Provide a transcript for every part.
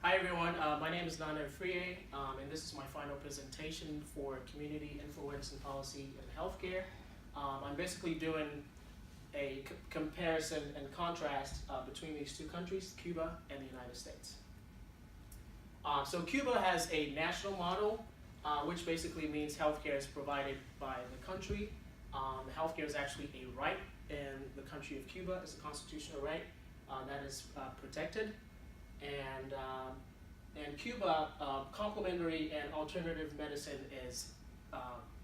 Hi everyone, my name is Nana Friye, and this is my final presentation for Community Influence and Policy in Healthcare. I'm basically doing a comparison and contrast between these two countries, Cuba and the United States. So Cuba has a national model, which basically means healthcare is provided by the country. Healthcare is actually a right in the country of Cuba. It's a constitutional right that is protected. And Cuba, complementary and alternative medicine is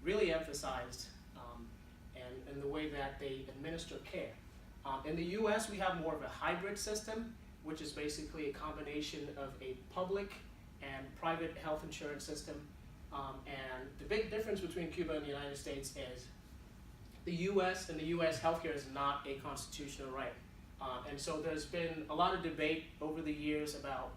really emphasized in the way that they administer care. In the US, we have more of a hybrid system, which is basically a combination of a public and private health insurance system. And the big difference between Cuba and the United States is in the US, healthcare is not a constitutional right. And so there's been a lot of debate over the years about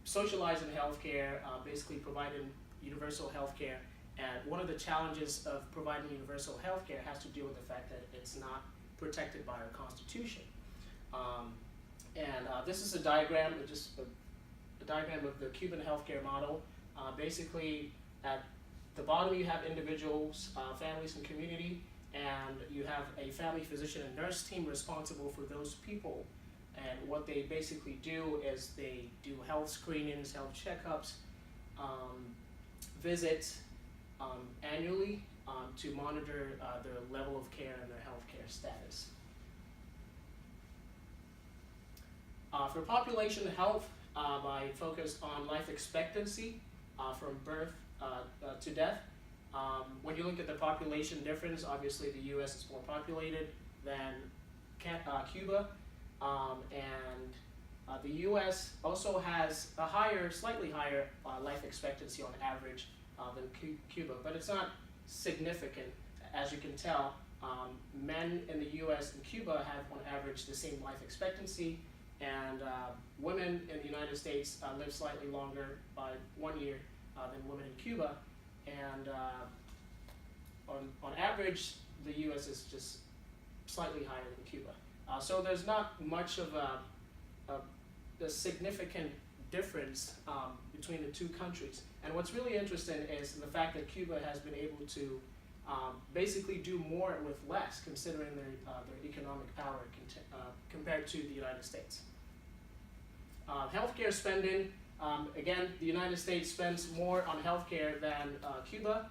socializing healthcare, basically providing universal healthcare. And one of the challenges of providing universal healthcare has to do with the fact that it's not protected by our Constitution. This is a diagram, just a diagram of the Cuban healthcare model. Basically, at the bottom you have individuals, families, and community, and you have a family physician and nurse team responsible for those people. And what they basically do is they do health screenings, health checkups, visits annually to monitor their level of care and their healthcare status. For population health, I focused on life expectancy from birth to death. When you look at the population difference, obviously the US is more populated than Cuba. The US also has a slightly higher life expectancy on average than Cuba, but it's not significant. As you can tell, men in the US and Cuba have on average the same life expectancy, and women in the United States live slightly longer by 1 year than women in Cuba. And on average, the US is just slightly higher than Cuba. So there's not much of a significant difference between the two countries. And what's really interesting is the fact that Cuba has been able to basically do more with less, considering their economic power compared to the United States. Healthcare spending, again, the United States spends more on healthcare than Cuba.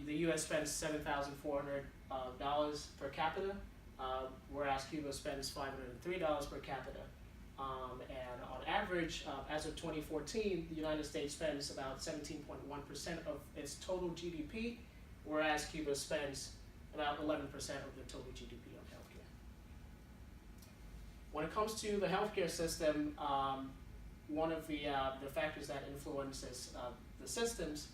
The US spends $7,400 per capita. Whereas Cuba spends $503 per capita. And on average, as of 2014, the United States spends about 17.1% of its total GDP, whereas Cuba spends about 11% of the total GDP on healthcare. When it comes to the healthcare system, one of the factors that influences the systems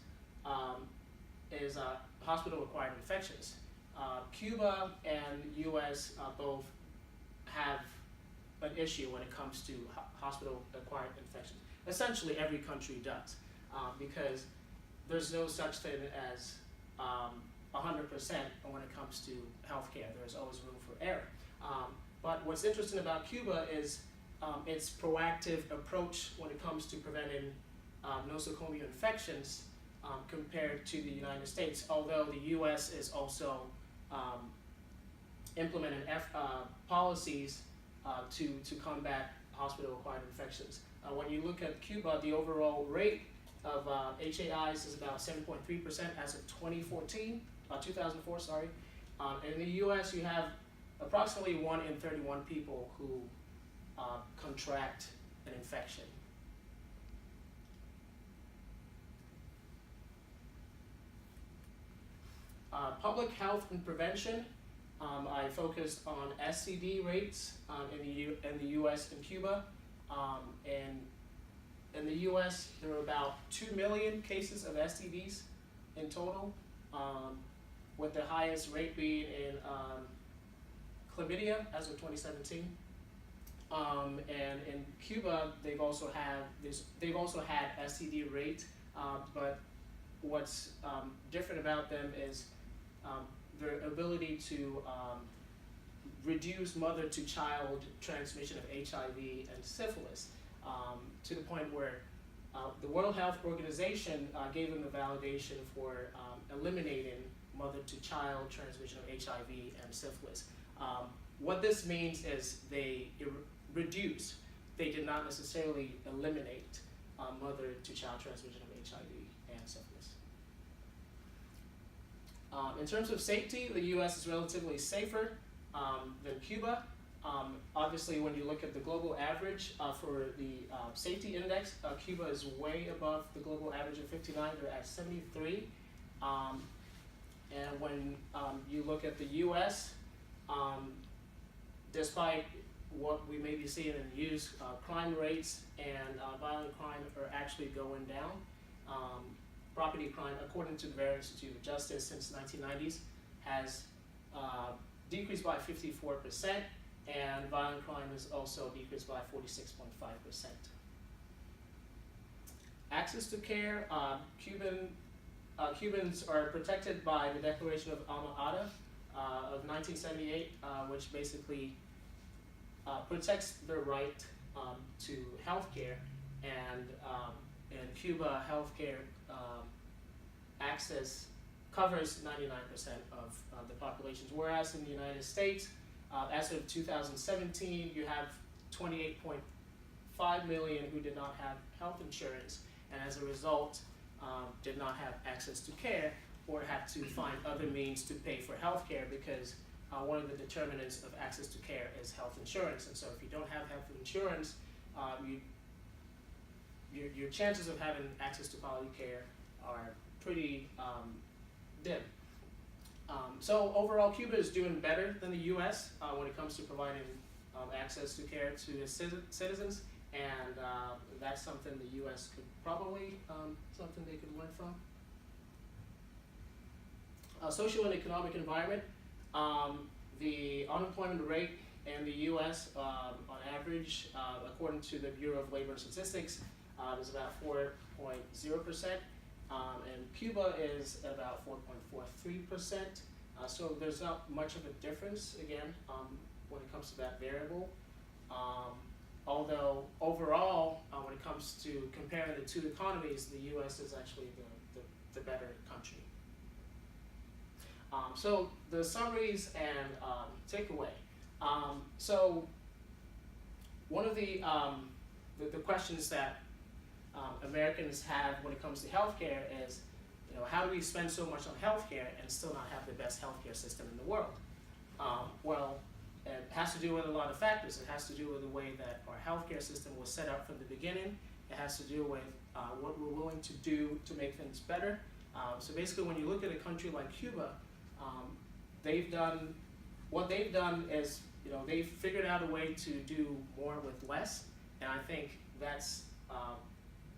is hospital-acquired infections. Cuba and US both have an issue when it comes to hospital-acquired infections. Essentially, every country does, because there's no such thing as 100% when it comes to healthcare. There's always room for error. But what's interesting about Cuba is its proactive approach when it comes to preventing nosocomial infections compared to the United States, although the US is also implementing policies to combat hospital-acquired infections. When you look at Cuba, the overall rate of HAIs is about 7.3% as of 2004, sorry. In the US, you have approximately 1 in 31 people who contract an infection. Public health and prevention, I focused on STD rates in the US and Cuba. In the US, there were about 2 million cases of STDs in total, with the highest rate being in chlamydia as of 2017. And in Cuba, they've also had STD rate, but what's different about them is their ability to reduce mother-to-child transmission of HIV and syphilis. to the point where the World Health Organization gave them the validation for eliminating mother-to-child transmission of HIV and syphilis. What this means is they reduce, they did not necessarily eliminate mother-to-child transmission of HIV and syphilis. In terms of safety, the US is relatively safer than Cuba. Obviously, when you look at the global average for the safety index, Cuba is way above the global average of 59, they're at 73. And when you look at the US, despite what we may be seeing in the news, crime rates and violent crime are actually going down. Property crime, according to the Barron Institute of Justice, since the 1990s, has decreased by 54%, and violent crime has also decreased by 46.5%. Access to care, Cubans are protected by the Declaration of Alma-Ata of 1978, which basically protects their right to health care, and in Cuba, healthcare access covers 99% of the populations, whereas in the United States, as of 2017, you have 28.5 million who did not have health insurance, and as a result, did not have access to care or had to find other means to pay for health care, because one of the determinants of access to care is health insurance. And so if you don't have health insurance, your chances of having access to quality care are pretty dim. So overall, Cuba is doing better than the US when it comes to providing access to care to its citizens, and that's something the US could probably, something they could learn from. Social and economic environment. The unemployment rate in the US on average, according to the Bureau of Labor and Statistics, is about 4.0%, and Cuba is at about 4.43%. So there's not much of a difference, again, when it comes to that variable. Although overall, when it comes to comparing the two economies, the US is actually the better country. So the summaries and takeaway. So one of the questions that Americans have when it comes to healthcare is, how do we spend so much on healthcare and still not have the best healthcare system in the world? Well, it has to do with a lot of factors. It has to do with the way that our healthcare system was set up from the beginning. It has to do with what we're willing to do to make things better. So basically, when you look at a country like Cuba, what they've done is, they've figured out a way to do more with less, and I think that's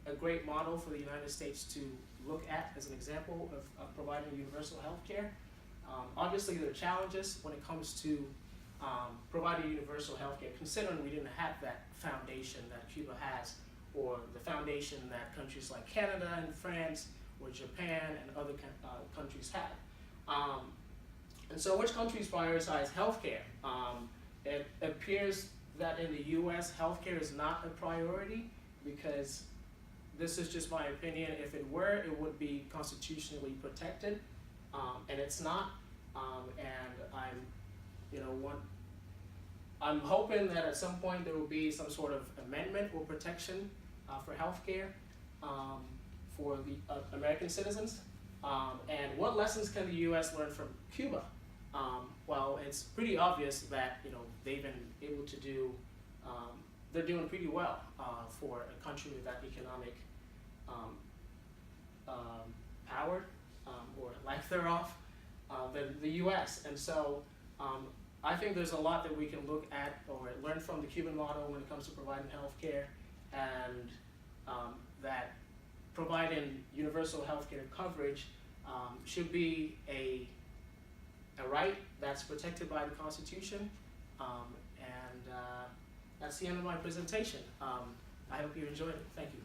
a great model for the United States to look at as an example of providing universal health care. Obviously, there are challenges when it comes to providing universal health care, considering we didn't have that foundation that Cuba has, or the foundation that countries like Canada and France or Japan and other countries have. And so which countries prioritize healthcare? It appears that in the US, healthcare is not a priority, because this is just my opinion. If it were, it would be constitutionally protected, and it's not. And I'm hoping that at some point there will be some sort of amendment or protection for healthcare for the American citizens. And what lessons can the U.S. learn from Cuba? Well, it's pretty obvious that they've been able to do. They're doing pretty well for a country with that economic power or lack thereof than the U.S. And so I think there's a lot that we can look at or learn from the Cuban model when it comes to providing health care, and that providing universal health care coverage should be a right that's protected by the Constitution. And that's the end of my presentation. I hope you enjoyed it. Thank you.